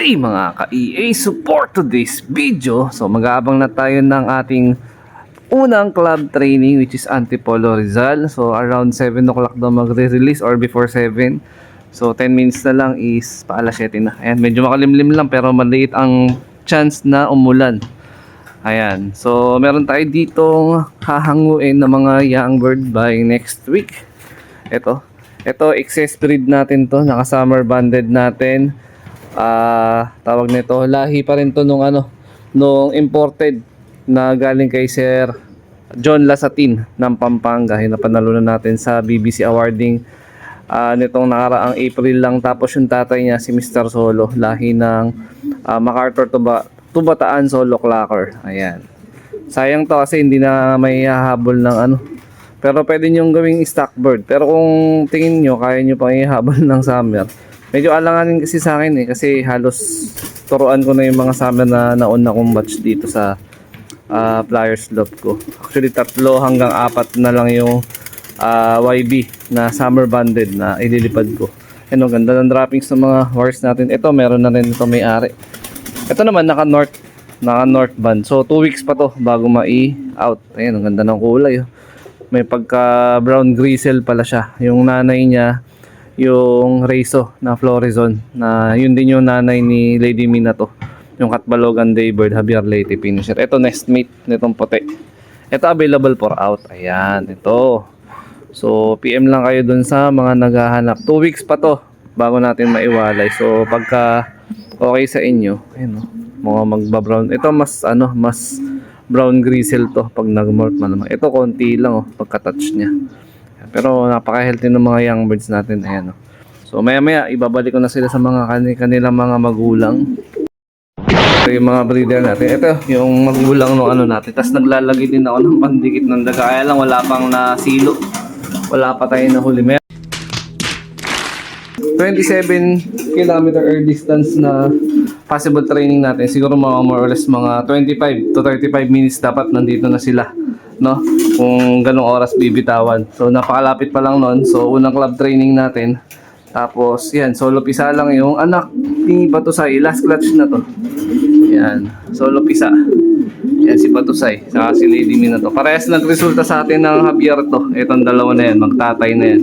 Okay mga ka-EA, support to this video. So mag-aabang na tayo ng ating unang club training, which is Antipolo Rizal. So around 7 o'clock daw magre-release or before 7. So 10 minutes na lang is pa alas 7 na. Ayan, medyo makalimlim lang pero maliit ang chance na umulan. Ayan, so meron tayo ditong hahanguin ng mga young bird by next week. Ito excess breed natin to, naka summer banded natin. Tawag nito, lahi pa rin to nung imported na galing kay Sir John Lasatin ng Pampanga. Napanalunan natin sa BBC awarding nitong nakaraang April lang. Tapos yung tatay niya si Mr. Solo, lahi ng MacArthur Tubataan Solo Clacker. Ayan, sayang to kasi hindi na may hahabol ng pero pwede nyo gawing stock bird. Pero kung tingin nyo kaya nyo pang ihabol ng summer, medyo alanganin kasi sa akin kasi halos turuan ko na yung mga summer na nauna kong batch dito sa Flyers Loft ko. Actually 3 hanggang 4 na lang yung YB na summer banded na ililipad ko. Ano, ganda ng droppings ng mga wires natin. Ito meron na rin ito may-ari. Ito naman naka north band. So 2 weeks pa to bago mai-out. Ayan, ang ganda ng kulay. May pagka brown grizzle pala siya. Yung nanay niya yung Rezo na Florizon, na yun din yung nanay ni Lady Mina to, yung Katbalogan Daybird Javier Leyte finisher. Ito nestmate nitong puti. Ito available for out. Ayan, ito. So PM lang kayo dun sa mga naghahanap. 2 weeks pa to bago natin maiwalay. So pagka okay sa inyo, ayun, mga magba-brown. Ito mas brown grizzle to pag nag-molt man. Ito konti lang pagka-touch niya. Pero napaka-healthy ng mga young birds natin. Ayan. So maya ibabalik ko na sila sa mga kanilang mga magulang. Ito yung mga breeder natin. Ito yung magulang ng natin. Tapos naglalagay din ako ng pandikit ng daga. Kaya lang wala pang nasilo. Wala pa tayo na huli. 27 kilometer air distance na possible training natin. Siguro mga more or less mga 25 to 35 minutes dapat nandito na sila, no? Kung ganong oras bibitawan. So napakalapit pa lang nun. So unang club training natin. Tapos yan, solo pisa lang yung anak ni Batusay. Last clutch na to. Yan, solo pisa. Yan si Batusay, saka si Lady Mina to. Parehas nagresulta sa atin ng Javier to. Itong dalawa na yan, magtatay na yan.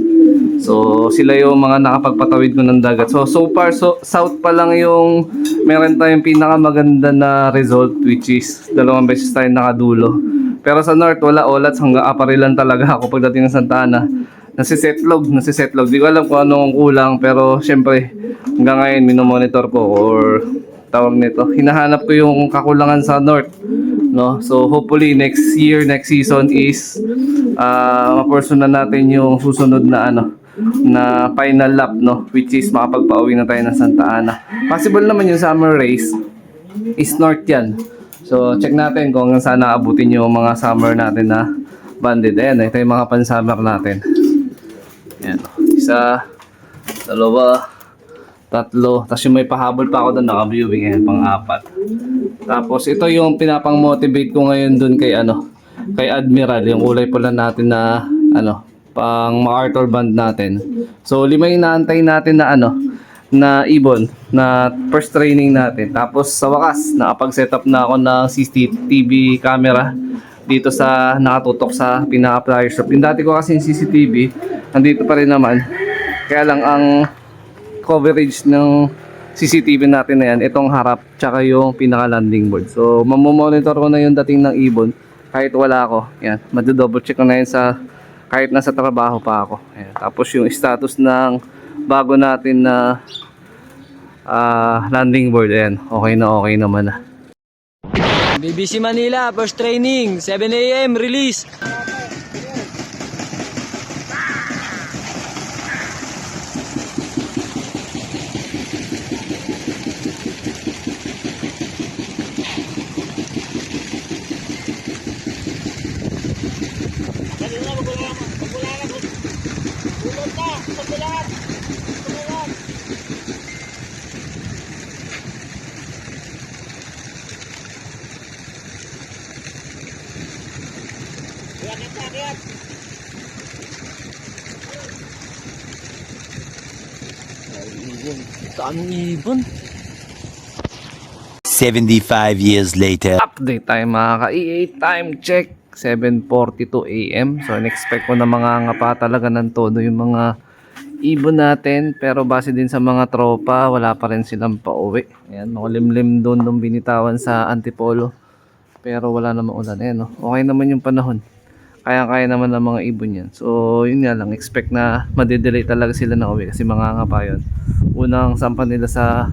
So sila yung mga nakapagpatawid ko ng dagat. So far south pa lang yung meron tayong pinakamaganda na result, which is 2 beses tayo nakadulo. Pero sa north wala, olats hanggang aparilan talaga ako pagdating ng Santa Ana. Nasisetlog. Di ko alam kung anong kulang, pero syempre hanggang ngayon minomonitor ko or tawag nito, hinahanap ko yung kakulangan sa north, no? So hopefully next season is ma-person na natin yung susunod na na final lap, no, which is makapagpauwi na tayo ng Santa Ana. Possible naman yung summer race is north yan. So check natin kung hanggang saan naabutin yung mga summer natin na banded. Ayan, ito yung mga pan-summer natin. Ayan, 1, 2, 3. Tapos yung may pahabol pa ako doon, naka-viewing. Ayan, pang-4. Tapos ito yung pinapang-motivate ko ngayon doon kay kay Admiral, yung kulay pula natin na pang MacArthur band natin. So 5 yung inaantay natin na na ibon na first training natin. Tapos sa wakas nakapag-setup na ako ng CCTV camera dito sa nakatutok sa pinaka-flyers shop. Yung dati ko kasi yung CCTV nandito pa rin naman. Kaya lang ang coverage ng CCTV natin na yan, itong harap tsaka yung pinaka-landing board. So mamomonitor ko na yung dating ng ibon kahit wala ako. Yan, mado-double check ko na yan kahit nasa trabaho pa ako. Ayan. Tapos yung status ng bago natin na landing board, ayan, okay naman na. BBC Manila, first training, 7 AM, release. Daming ibon. 75 years later. Update tayo mga ka-EA, time check 7:42 AM. So in-expect ko na mga ngapa talaga ng todo yung mga ibon natin, pero base din sa mga tropa wala pa rin silang pauwi. Ayan, makulimlim doon nung binitawan sa Antipolo, pero wala namang ulan. Ayan, no? Okay naman yung panahon, kaya naman ng mga ibon yan. So yun nga lang, expect na madedelay talaga sila na uwi kasi mga ngapa yun. Unang sampan nila sa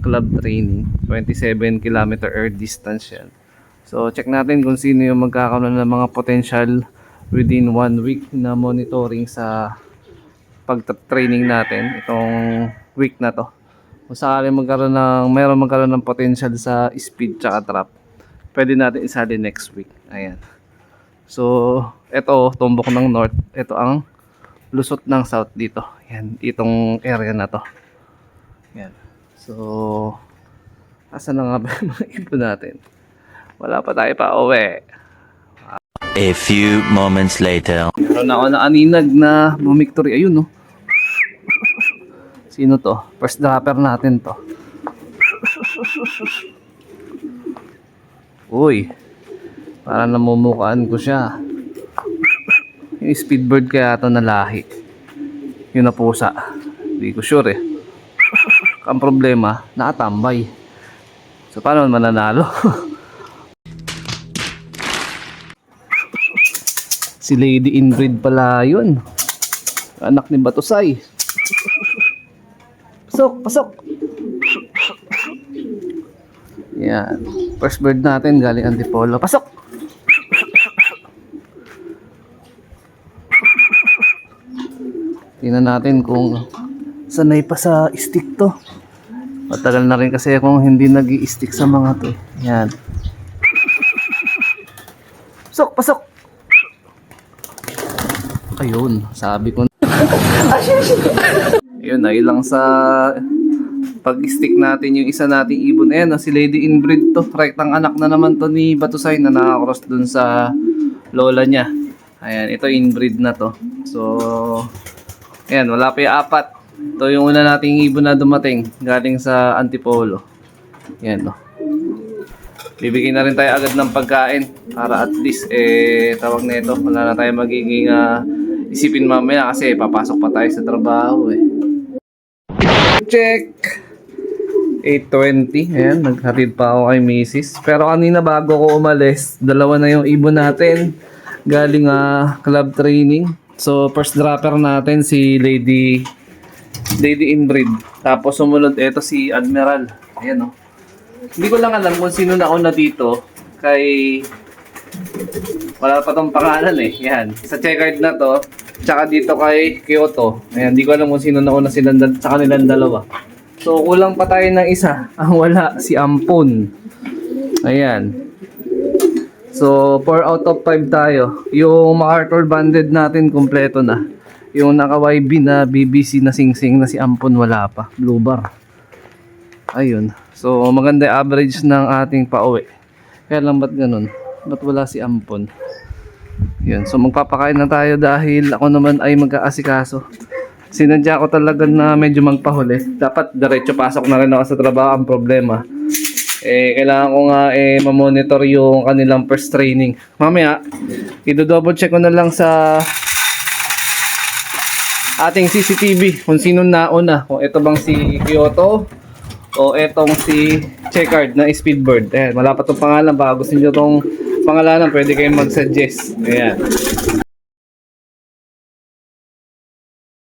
club training, 27 km air distance yan. So check natin kung sino yung magkakaroon ng mga potential within 1 week na monitoring sa pag-training natin itong week na to. Kung sakali mayroon magkaroon ng potential sa speed tsaka trap, pwede natin isali next week. Ayan. So ito tumbok ng north, ito ang lusot ng south dito. Ayan, itong area na to. Ayan. So asa na nga ba yung mga ibon natin? Wala pa tayo pa uwi. A few moments later. Meron na ako na aninag na bumiktory. Ayun, no? Sino to? First dropper natin to. Uy, parang namumukaan ko siya. Yung speedbird kaya to na lahi. Yun na pusa. Hindi ko sure eh. Ang problema, nakatambay. So paano mananalo? Si Lady Inbreed pala yun. Anak ni Batusay. Pasok, pasok. Yan. First bird natin galing Antipolo. Pasok! Tingnan natin kung sanay pa sa stick to. Matagal na rin kasi akong hindi nag-i-stick sa mga to. Yan. Pasok, pasok! Ayun, sabi ko. Ayun, ay lang sa pag-stick natin yung isa nating ibon. Ayan, si Lady Inbreed to. Rectang anak na naman to ni Batusay na nakakross dun sa lola niya. Ayan, ito inbreed na to. So, ayan, wala pa yung apat. Ito yung una nating ibon na dumating galing sa Antipolo. Ayan, no. Bibigyan na rin tayo agad ng pagkain para at least, tawag na ito, wala na tayo magiging isipin mamaya kasi papasok pa tayo sa trabaho eh. Check! 8:20. Ayan, naghatid pa ako kay Mrs. Pero kanina bago ko umalis, dalawa na yung ibon natin galing club training. So first dropper natin si Lady Inbreed. Tapos sumunod ito si Admiral. Ayan, oh. Hindi ko lang alam kung sino nauna dito kay wala pa tong pangalan eh. Yan. Sa checkered na to, tsaka dito kay Kyoto. Ayan, hindi ko alam kung sino nauna sa kanilang dalawa. So kulang pa tayo ng isa. Ang wala si Ampon. Ayan. So 4 out of 5 tayo. Yung MacArthur banded natin kompleto na. Yung naka-YB na BBC na singsing na si Ampon wala pa. Blue bar. Ayun. So maganda yung average ng ating pauwi. Kaya lang ba't ganun? Ba't wala si Ampon? Yun. So magpapakain na tayo dahil ako naman ay mag-aasikaso. Sinadya ko talaga na medyo magpahuli. Dapat diretso pasok na rin ako sa trabaho. Ang problema, kailangan ko nga ma-monitor yung kanilang first training. Mamaya, i-double check ko na lang sa ating CCTV kung sino nauna. Kung ito bang si Kyoto o etong si Checkered na Speedbird. Ayan, wala pa itong pangalan. Baka gusto nyo itong pangalanan, pwede kayong mag-suggest. Ayan.